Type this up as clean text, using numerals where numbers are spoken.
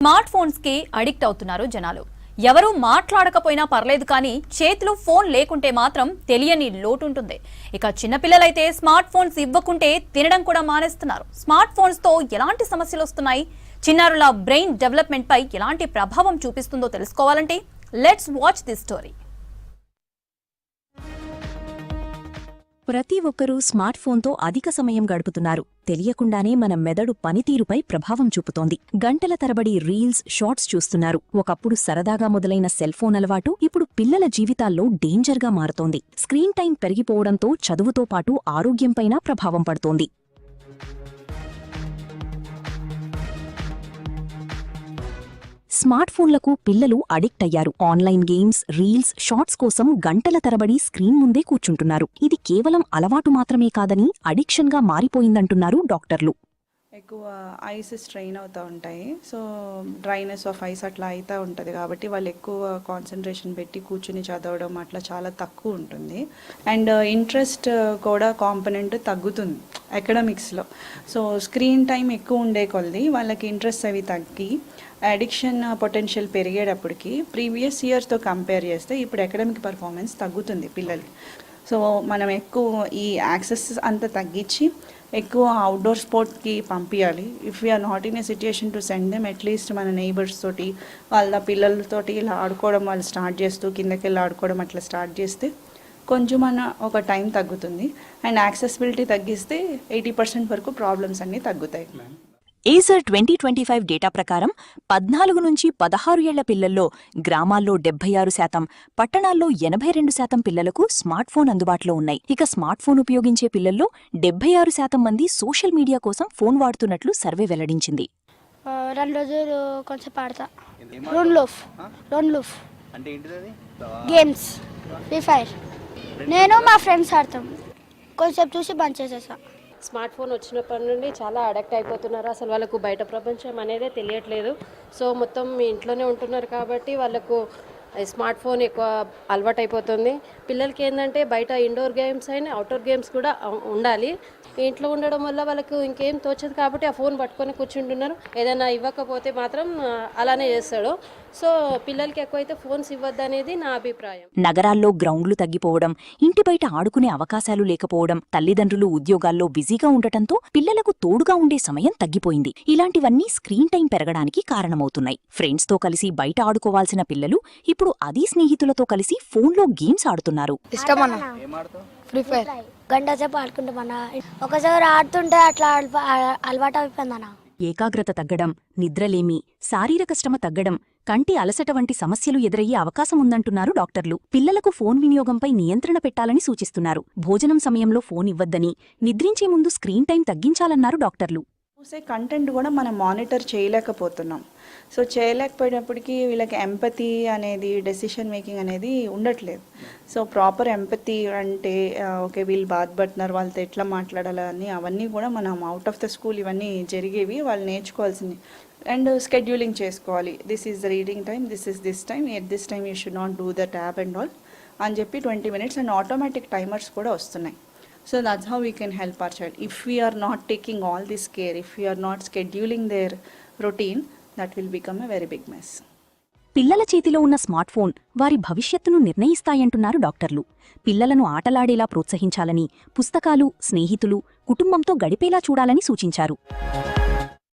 Smart phones కి addict అవుతున్నారు జనాలు. ఎవరు మాట్లాడకపోయినా పర్లేదు కానీ చేతిలో ఫోన్ లేకుంటే మాత్రం తెలియని లోటుంటుంది. ఇక చిన్నపిల్లలైతే స్మార్ట్ ఫోన్స్ ఇవ్వకుంటే తినడం కూడా మానేస్తున్నారు. స్మార్ట్ ఫోన్స్ తో ఎలాంటి సమస్యలు వస్తున్నాయి, చిన్నారుల బ్రెయిన్ డెవలప్మెంట్ పై ఎలాంటి ప్రభావం చూపిస్తుందో తెలుసుకోవాలంటే లెట్స్ వాచ్ దిస్ స్టోరీ. ప్రతి ఒక్కరూ స్మార్ట్ ఫోన్తో అధిక సమయం గడుపుతున్నారు. తెలియకుండానే మన మెదడు పనితీరుపై ప్రభావం చూపుతోంది. గంటల తరబడి రీల్స్, షార్ట్స్ చూస్తున్నారు. ఒకప్పుడు సరదాగా మొదలైన సెల్ ఫోన్ అలవాటు ఇప్పుడు పిల్లల జీవితాల్లో డేంజర్గా మారుతోంది. స్క్రీన్ టైం పెరిగిపోవడంతో చదువుతో పాటు ఆరోగ్యంపైనా ప్రభావం పడుతోంది. స్మార్ట్ ఫోన్లకు పిల్లలు అడిక్ట్ అయ్యారు. ఆన్లైన్ గేమ్స్, రీల్స్, షార్ట్స్ కోసం గంటల తరబడి స్క్రీన్ ముందే కూర్చుంటున్నారు. ఇది కేవలం అలవాటు మాత్రమే కాదని అడిక్షన్గా మారిపోయిందంటున్నారు డాక్టర్లు. ఎక్కువ ఐస్ స్ట్రెయిన్ అవుతూ ఉంటాయి. సో డ్రైనెస్ ఆఫ్ ఐస్ అట్లా అవుతూ ఉంటుంది. కాబట్టి వాళ్ళు ఎక్కువ కాన్సన్ట్రేషన్ పెట్టి కూర్చుని చదవడం అట్లా చాలా తక్కువ ఉంటుంది. అండ్ ఇంట్రెస్ట్ కూడా కాంపనెంట్ తగ్గుతుంది అకాడమిక్స్లో. సో స్క్రీన్ టైం ఎక్కువ ఉండే కొలది వాళ్ళకి ఇంట్రెస్ట్ అవి తగ్గి అడిక్షన్ పొటెన్షియల్ పెరిగేటప్పటికి ప్రీవియస్ ఇయర్స్తో కంపేర్ చేస్తే ఇప్పుడు అకాడమిక్ పర్ఫార్మెన్స్ తగ్గుతుంది పిల్లలకి. సో మనం ఎక్కువ ఈ యాక్సెస్ అంతా తగ్గించి ఎక్కువ అవుట్డోర్ స్పోర్ట్కి పంపించాలి. If we are not in a situation to send them, at least మన నైబర్స్ తోటి వాళ్ళ పిల్లలతోటి ఇలా ఆడుకోవడం వాళ్ళు స్టార్ట్ చేస్తూ కిందకెళ్ళి ఆడుకోవడం అట్లా స్టార్ట్ చేస్తే కొంచెం ఒక టైం తగ్గుతుంది. అండ్ యాక్సెసిబిలిటీ తగ్గిస్తే 80% వరకు ప్రాబ్లమ్స్ అన్నీ తగ్గుతాయి. ఏజర్ 2025 డేటా ప్రకారం 14 నుంచి 16 ఏళ్ల పిల్లల్లో గ్రామాల్లో 76%, పట్టణాల్లో 82% పిల్లలకు స్మార్ట్ ఫోన్ అందుబాటులో ఉన్నాయి. ఇక స్మార్ట్ ఫోన్ ఉపయోగించే పిల్లల్లో 76% మంది సోషల్ మీడియా కోసం ఫోన్ వాడుతున్నట్లు సర్వే వెల్లడించింది. 2 రోజులు కొంచెం పాడతా. Games, free fire. నేను మా ఫ్రెండ్స్ ఆడతాం. కొంచెం చూసి బంద్ చేసేసా. స్మార్ట్ ఫోన్ వచ్చినప్పటి నుండి చాలా అడక్ట్ అయిపోతున్నారు. అసలు వాళ్ళకు బయట ప్రపంచం అనేదే తెలియట్లేదు. సో మొత్తం ఇంట్లోనే ఉంటున్నారు కాబట్టి వాళ్ళకు స్మార్ట్ ఫోన్ ఎక్కువ అలవాటు అయిపోతుంది. పిల్లలకి ఏంటంటే బయట ఇండోర్ గేమ్స్ అయినా అవుట్డోర్ గేమ్స్ కూడా ఉండాలి. ఇంట్లో ఉండడం వల్ల వాళ్ళకు ఇంకేం తోచదు కాబట్టి ఆ ఫోన్ పట్టుకొని కూర్చుంటున్నారు. ఏదైనా ఇవ్వకపోతే మాత్రం అలానే చేస్తాడు. సో పిల్లలకి ఎక్కువైతే ఫోన్స్ ఇవ్వద్దు అనేది నా అభిప్రాయం. నగరాల్లో గ్రౌండ్లు తగ్గిపోవడం, ఇంటి బయట ఆడుకునే అవకాశాలు లేకపోవడం, తల్లిదండ్రులు ఉద్యోగాల్లో బిజీగా ఉండటంతో పిల్లలకు తోడుగా ఉండే సమయం తగ్గిపోయింది. ఇలాంటివన్నీ స్క్రీన్ టైం పెరగడానికి కారణమవుతున్నాయి. ఫ్రెండ్స్తో కలిసి బయట ఆడుకోవాల్సిన పిల్లలు ఇప్పుడు అదే స్నేహితులతో కలిసి ఫోన్లో గేమ్స్ ఆడుతున్నారు. ఫ్రీ ఫైర్ గంట సేపు ఆడుకుంటామన్నా. ఒకసారి ఆడుతుంటే అట్లా అలవాటు అయిపోయిందన్నా. ఏకాగ్రత తగ్గడం, నిద్రలేమి, శారీరక శ్రమ తగ్గడం, కంటి అలసట వంటి సమస్యలు ఎదురయ్యే అవకాశం ఉందంటున్నారు డాక్టర్లు. పిల్లలకు ఫోన్ వినియోగంపై నియంత్రణ పెట్టాలని సూచిస్తున్నారు. భోజనం సమయంలో ఫోన్ ఇవ్వద్దని, నిద్రించే ముందు స్క్రీన్ టైం తగ్గించాలన్నారు డాక్టర్లు. చూసే కంటెంట్ కూడా మనం మానిటర్ చేయలేకపోతున్నాం. సో చేయలేకపోయేటప్పటికీ వీళ్ళకి ఎంపతి అనేది, డెసిషన్ మేకింగ్ అనేది ఉండట్లేదు. సో ప్రాపర్ ఎంపతి అంటే ఓకే వీళ్ళు బాధపడుతున్నారు, వాళ్ళతో ఎట్లా మాట్లాడాలని అవన్నీ కూడా మనం అవుట్ ఆఫ్ ద స్కూల్ ఇవన్నీ జరిగేవి వాళ్ళు నేర్చుకోవాల్సింది. అండ్ స్కెడ్యూలింగ్ చేసుకోవాలి. This is the reading time, this is this time, at this time you should not do the tab and all అని చెప్పి 20 minutes అండ్ ఆటోమేటిక్ టైమర్స్ కూడా వస్తున్నాయి. So that's how we can help our child. If we are not taking all this care, if we are not scheduling their routine, that will become a very big mess. పిల్లల చేతిలో ఉన్న smart phone వారి భవిష్యత్తును నిర్ణయిస్తాయంటున్నారు డాక్టర్లు. పిల్లలను ఆటలాడేలా ప్రోత్సహించాలని, పుస్తకాలు, స్నేహితులు, కుటుంబంతో గడిపేలా చూడాలని సూచించారు.